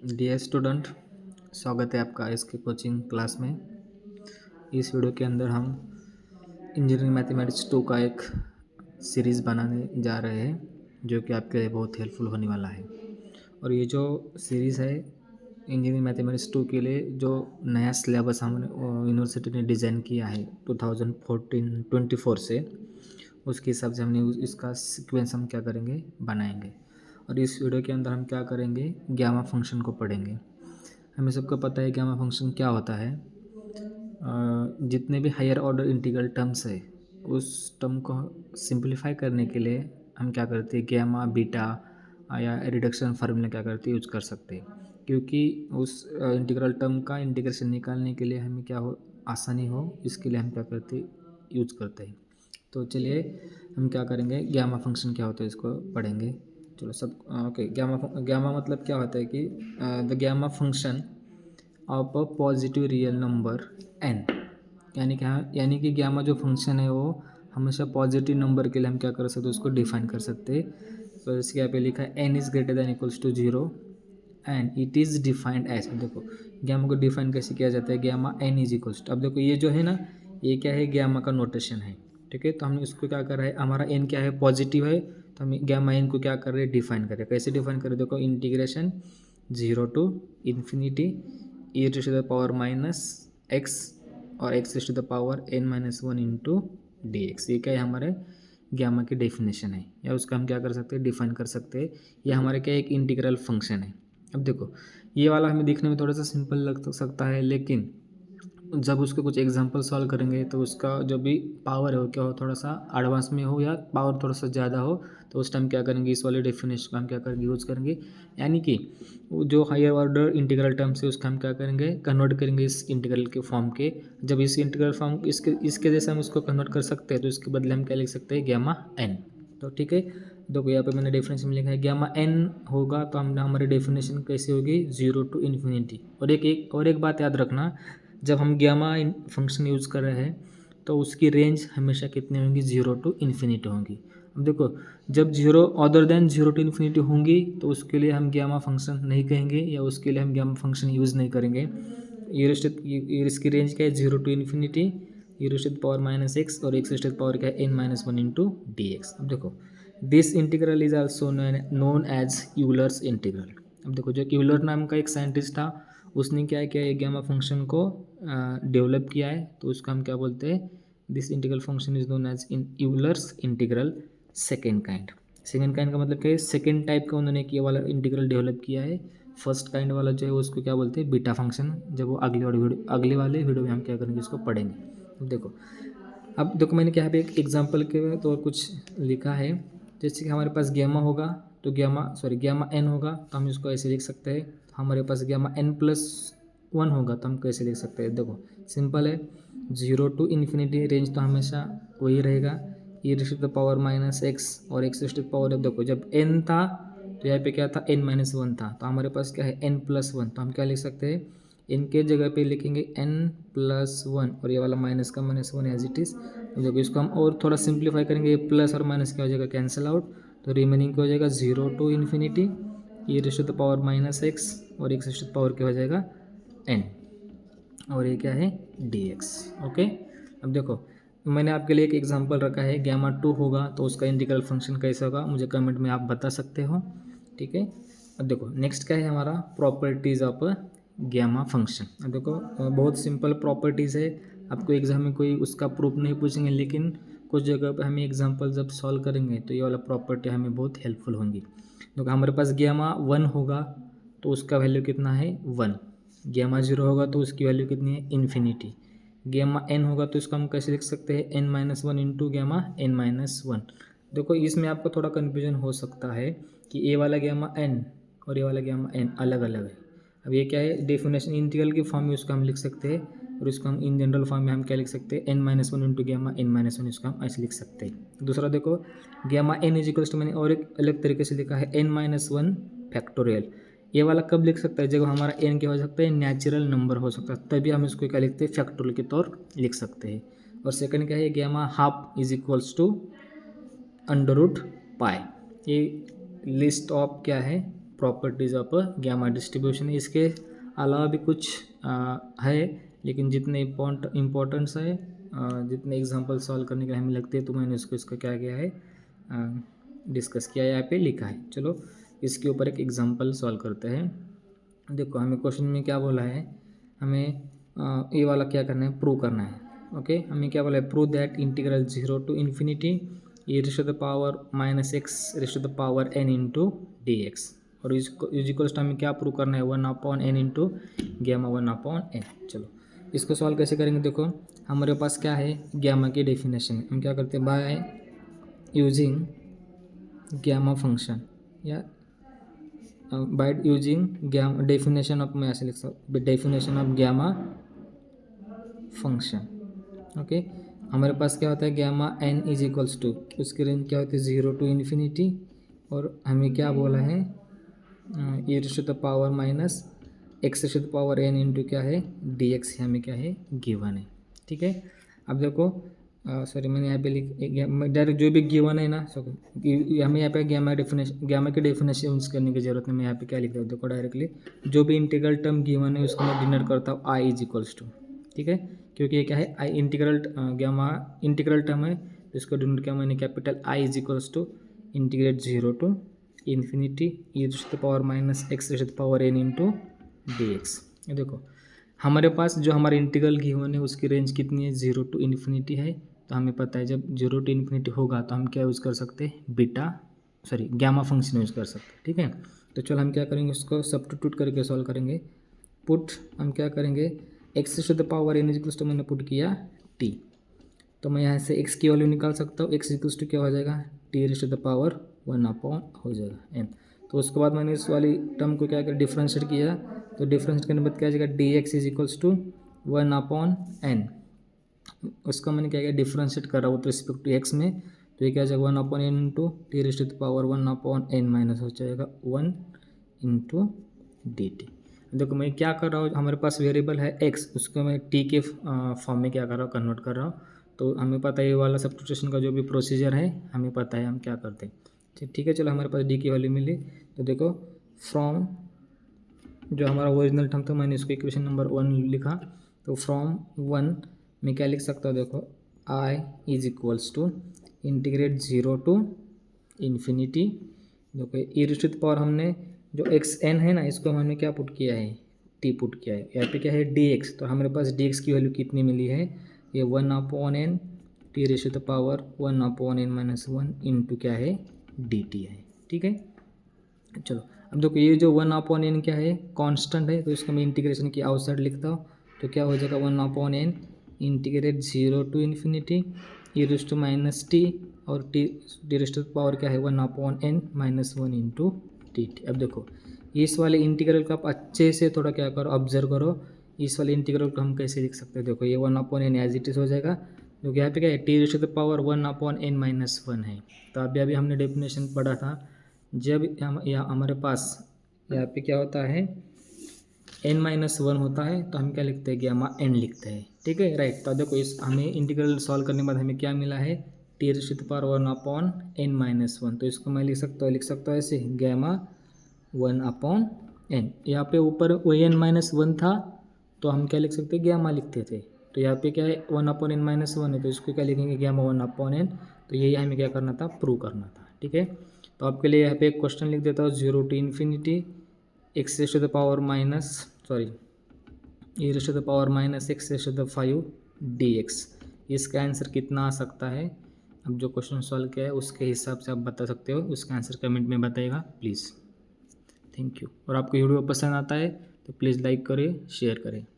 Dear student, स्वागत है आपका इसके कोचिंग क्लास में। इस वीडियो के अंदर हम इंजीनियरिंग मैथमेटिक्स 2 का एक सीरीज़ बनाने जा रहे हैं जो कि आपके लिए बहुत हेल्पफुल होने वाला है। और ये जो सीरीज़ है इंजीनियरिंग मैथमेटिक्स 2 के लिए, जो नया सिलेबस हमने यूनिवर्सिटी ने डिज़ाइन किया है 2024 से, उसके हिसाब से हमने इसका सीक्वेंस हम क्या करेंगे, बनाएंगे। और इस वीडियो के अंदर हम क्या करेंगे, गामा फंक्शन को पढ़ेंगे। हमें सबको पता है गामा फंक्शन क्या होता है। जितने भी हायर ऑर्डर इंटीग्रल टर्म्स है, उस टर्म को सिंप्लीफाई करने के लिए हम क्या करते हैं, गामा बीटा या रिडक्शन फार्मूला क्या करते हैं, यूज कर सकते हैं। क्योंकि उस इंटीग्रल टर्म का इंटीग्रेशन निकालने के लिए हमें क्या हो, आसानी हो, इसके लिए हम क्या करते हैं, यूज करते हैं। तो चलिए हम क्या करेंगे, गामा फंक्शन क्या होता है इसको पढ़ेंगे। चलो सब ओके। गामा मतलब क्या होता है कि the gamma function of a positive real number n, यानी कि गामा जो फंक्शन है वो हमेशा पॉजिटिव नंबर के लिए हम क्या कर सकते हैं, उसको डिफाइन कर सकते हैं। तो इसके यहाँ पे लिखा है n is greater than equals to zero and it is defined as. अब देखो गामा को डिफाइन कैसे किया जाता है, gamma n is equals to, अब देखो ये जो है ना, ये क्या है, गामा का नोटेशन है। ठीक है, तो हमने इसको क्या कर रहा है, हमारा एन क्या है, पॉजिटिव है, तो हम गामा एन को क्या कर रहे हैं, डिफाइन कर रहे हैं। कैसे डिफाइन कर रहे हैं, देखो integration zero to infinity e to the power minus x और x to the power n minus one into d x. ये क्या है, हमारे गामा की डेफिनेशन है, या उसका हम क्या कर सकते हैं, डिफाइन कर सकते हैं। ये हमारे क्या एक इंटीग्रल फंक्शन है। अब देखो ये वाला हमें दिखने में थोड़ा सा सिंपल लग सकता है, लेकिन जब उसके कुछ एग्जांपल सॉल्व करेंगे तो उसका जो भी पावर है वो क्या हो, थोड़ा सा एडवांस में हो या पावर थोड़ा सा ज़्यादा हो, तो उस टाइम क्या करेंगे, इस वाले डेफिनेशन का हम क्या करेंगे, यूज़ करेंगे। यानी कि वो जो हायर ऑर्डर इंटीग्रल टर्म्स है उसका हम क्या करेंगे, कन्वर्ट करेंगे इस इंटीग्रल के फॉर्म के। जब इस इंटीग्रल फॉर्म इसके जैसे हम उसको कन्वर्ट कर सकते हैं, तो इसके बदले हम क्या लिख सकते हैं, गामा एन। तो ठीक है, देखो यहाँ पे मैंने डेफिनेशन में लिखा है गामा एन होगा, तो हम हमारी डेफिनेशन कैसे होगी, जीरो टू इन्फिनिटी। और एक बात याद रखना, जब हम गामा फंक्शन यूज़ कर रहे हैं तो उसकी रेंज हमेशा कितनी होंगी, जीरो टू इन्फिनिटी होंगी। अब देखो जब zero other than zero to infinity होंगी तो उसके लिए हम गामा फंक्शन नहीं कहेंगे, या उसके लिए हम गामा फंक्शन यूज़ नहीं करेंगे। ये इसकी रेंज क्या है, zero to infinity e to the power minus x और एक्स टू द पावर क्या है, n minus one into d x. अब देखो this integral is also known as Euler's integral. अब देखो जो यूलर नाम का एक साइंटिस्ट था, उसने क्या किया, एक गामा फंक्शन को डेवलप किया है, तो उसका हम क्या बोलते हैं, this integral function is known as in Euler's integral second kind. Second kind का मतलब क्या है, सेकेंड टाइप का उन्होंने किया वाला इंटीग्रल डेवलप किया है। फर्स्ट काइंड वाला जो है उसको क्या बोलते हैं, बीटा फंक्शन। जब वो अगले वाले वीडियो में हम क्या करेंगे, इसको पढ़ेंगे। अब देखो मैंने क्या यहाँ पे एक एग्जांपल के तो कुछ लिखा है। जैसे कि हमारे पास गामा होगा, तो गामा एन होगा, तो हम इसको ऐसे लिख सकते हैं। हमारे पास गामा एन प्लस वन होगा, तो हम कैसे लिख सकते हैं, देखो सिंपल है, जीरो टू इन्फिनिटी रेंज तो हमेशा वही रहेगा, e to the power minus x और एक्स टू द पावर। अब देखो जब एन था तो यहाँ पे क्या था, एन माइनस वन था, तो हमारे पास क्या है, एन प्लस वन, तो हम क्या लिख सकते हैं, इनके जगह पे लिखेंगे एन प्लस वन और ये वाला माइनस का minus one as it is. देखो इसको हम और थोड़ा सिंप्लीफाई करेंगे, ये प्लस और माइनस क्या हो जाएगा, कैंसिल आउट, तो रिमेनिंग क्या हो जाएगा, zero to infinity e to the power minus x और एक्स टू द पावर क्या हो जाएगा, एन, और ये क्या है, डी एक्स। ओके, अब देखो मैंने आपके लिए एक एग्जांपल रखा है, गामा टू होगा तो उसका इंटीग्रल फंक्शन कैसा होगा, मुझे कमेंट में आप बता सकते हो। ठीक है, अब देखो नेक्स्ट क्या है हमारा, प्रॉपर्टीज़ ऑफ गामा फंक्शन। अब देखो बहुत सिंपल प्रॉपर्टीज़ है, आपको एग्जाम में कोई उसका प्रूफ नहीं पूछेंगे, लेकिन कुछ जगह पे हमें एग्जांपल जब सॉल्व करेंगे तो ये वाला प्रॉपर्टी हमें बहुत हेल्पफुल होंगी। देखो हमारे पास गामा वन होगा तो उसका वैल्यू कितना है, वन। गामा जीरो होगा तो उसकी वैल्यू कितनी है, इन्फिनिटी। गामा एन होगा तो इसको हम कैसे लिख सकते हैं, n minus one into gamma n minus one. देखो इसमें आपको थोड़ा कन्फ्यूजन हो सकता है कि ये वाला गामा एन और ये वाला गामा एन अलग अलग है। अब ये क्या है, डेफिनेशन इंटीग्रल की फॉर्म में उसको हम लिख सकते हैं, और इसको हम इन जनरल फॉर्म में हम क्या लिख सकते हैं, n minus one into gamma n minus one, इसको हम ऐसे लिख सकते हैं। दूसरा देखो gamma n is equals to, मैंने और एक अलग तरीके से लिखा है, एन माइनस वन फैक्टोरियल। ये वाला कब लिख सकता है, जब हमारा एन क्या हो सकता है, नेचुरल नंबर हो सकता है, तभी हम इसको क्या लिखते हैं, फैक्टोरियल के तौर लिख सकते हैं। और सेकंड क्या है, gamma half is equals to under root pi. ये लिस्ट ऑफ क्या है, प्रॉपर्टीज़ ऑफ गैमा डिस्ट्रीब्यूशन। इसके अलावा भी कुछ है, लेकिन जितने इम्पोर्टेंस है, जितने एग्जांपल सॉल्व करने के लिए हमें लगते हैं, तो मैंने इसका क्या किया है, डिस्कस किया है, यहाँ पे लिखा है। चलो इसके ऊपर एक एग्जांपल सॉल्व करते हैं। देखो हमें क्वेश्चन में क्या बोला है, हमें ये वाला क्या करना है, प्रूव करना है। ओके, हमें क्या बोला है, prove that integral 0 to infinity e raise to the power minus x raise to the power n into d x, और इजिकल्स टू हमें क्या प्रूव करना है, 1/n इंटू गैमा 1/n। चलो इसको सॉल्व कैसे करेंगे, देखो हमारे पास क्या है, गैमा की डेफिनेशन। हम क्या करते हैं, बाय यूजिंग गैमा फंक्शन, या by using gamma definition of, मैं ऐसे लिख सकता, definition of gamma function. Okay, हमारे पास क्या होता है, gamma n is equals to, उसकी रेंज क्या होती है 0 टू इन्फिनिटी, और हमें क्या बोला है, e raise to the power minus x raise to the power n into क्या है डी एक्स, हमें क्या है गिवन है। ठीक है, अब देखो सॉरी मैंने यहाँ पे लिख डायरेक्ट जो भी गिवन है ना, हमें यहाँ पे गैमा की डेफिनेशन यूज करने की जरूरत नहीं। मैं यहाँ पे क्या लिख रहा हूँ, देखो डायरेक्टली जो भी इंटीग्रल टर्म गिवन है उसको मैं डिनोट करता हूँ आई इज इक्वल्स टू। ठीक है, क्योंकि ये क्या है, I integral gamma integral term है, तो इसको डिनोट किया मैंने capital I is equals to integrate 0 to infinity e raise to the power minus x raise to the power n into d x. ये देखो हमारे पास जो हमारा इंटीग्रल गिवन है उसकी रेंज कितनी है, 0 टू इन्फिनिटी है। तो हमें पता है जब 0 टू इन्फिनिटी होगा तो हम क्या यूज़ कर सकते हैं, गैमा फंक्शन यूज़ कर सकते हैं। ठीक है, तो चलो हम क्या करेंगे, उसको सब्स्टिट्यूट करके सॉल्व करेंगे। पुट हम क्या करेंगे, x to the power n equals to मैंने पुट किया t, तो मैं यहाँ से x की वैल्यू निकाल सकता हूँ। x इक्वल्स टू क्या हो जाएगा, t raise to the power 1/n हो जाएगा n। तो उसके बाद मैंने इस वाली टर्म को क्या किया, डिफ्रेंशिएट किया, तो डिफ्रेंशिएट करने के बाद क्या आ जाएगा, d x is equals to 1/n। उसका मैंने क्या किया, डिफ्रेंशिएट कर रहा हूँ विथ रिस्पेक्ट टू एक्स में, तो ये क्या आ जाएगा 1/n into t raise to the power 1/n minus हो जाएगा 1 इंटू डी टी। देखो मैं क्या कर रहा हूँ, हमारे पास वेरिएबल है x, उसको मैं t के फॉर्म में क्या कर रहा हूँ, कन्वर्ट कर रहा हूँ। तो हमें पता है ये वाला सब्स्टिट्यूशन का जो भी प्रोसीजर है हमें पता है हम क्या करते हैं। ठीक है, चलो हमारे पास d की वैल्यू मिली, तो देखो फ्रॉम जो हमारा ओरिजिनल टर्म था मैंने इसको इक्वेशन नंबर 1 लिखा, तो फ्रॉम 1 मैं क्या लिख सकता हूँ, देखो i is equals to integrate 0 to infinity, देखो e raise to the power हमने जो एक्स एन है ना, इसको हमने क्या पुट किया है, टी पुट किया है। यहाँ पे क्या है डी एक्स, तो हमारे पास डी एक्स की वैल्यू कितनी मिली है, ये 1/n t raise to the power 1/n minus 1 into क्या है डी टी है। ठीक है, चलो अब देखो ये जो 1/n क्या है, कांस्टेंट है, तो इसको मैं इंटीग्रेशन की आउटसाइड लिखता हूँ, तो क्या हो जाएगा 1/n integrate 0 to infinity e raise to minus t, और t raise to the power क्या है 1/n माइनस 1 इंटू टी। अब देखो इस वाले इंटीग्रल को आप अच्छे से थोड़ा क्या करो, ऑब्जर्व करो, इस वाले इंटीग्रल को हम कैसे लिख सकते हैं। देखो ये 1/n एज इट इज़ हो जाएगा, क्योंकि यहाँ पे क्या है t raise to the power 1/n minus 1 है। तो अभी हमने डेफिनेशन पढ़ा था, जब यहाँ हमारे पास यहाँ पे क्या होता है n-1 होता है, तो हम क्या लिखते हैं, गैमा n लिखते हैं। ठीक है, राइट। तो देखो इस हमें इंटीग्रल सॉल्व करने के बाद हमें क्या मिला है, t raise to the power 1/n-1, तो इसको मैं लिख सकता हूँ ऐसे, गैमा 1/n। यहाँ पे ऊपर n-1 था, तो हम क्या लिख सकते हैं, गैमा लिखते थे। तो यहाँ पे क्या है 1/n-1 है, तो इसको क्या लिखेंगे, गैमा 1/n। तो यही हमें क्या करना था, प्रूव करना था। ठीक है, तो आपके लिए यहाँ पे एक क्वेश्चन लिख देता हूँ, 0 to infinity x raise to the power e raise to the power minus x raise to the 5 d x. इसका आंसर कितना आ सकता है, अब जो क्वेश्चन सॉल्व किया है उसके हिसाब से आप बता सकते हो, उसका आंसर कमेंट में बताइएगा प्लीज़। Thank you. और आपको वीडियो पसंद आता है तो प्लीज़ लाइक करें, शेयर करें।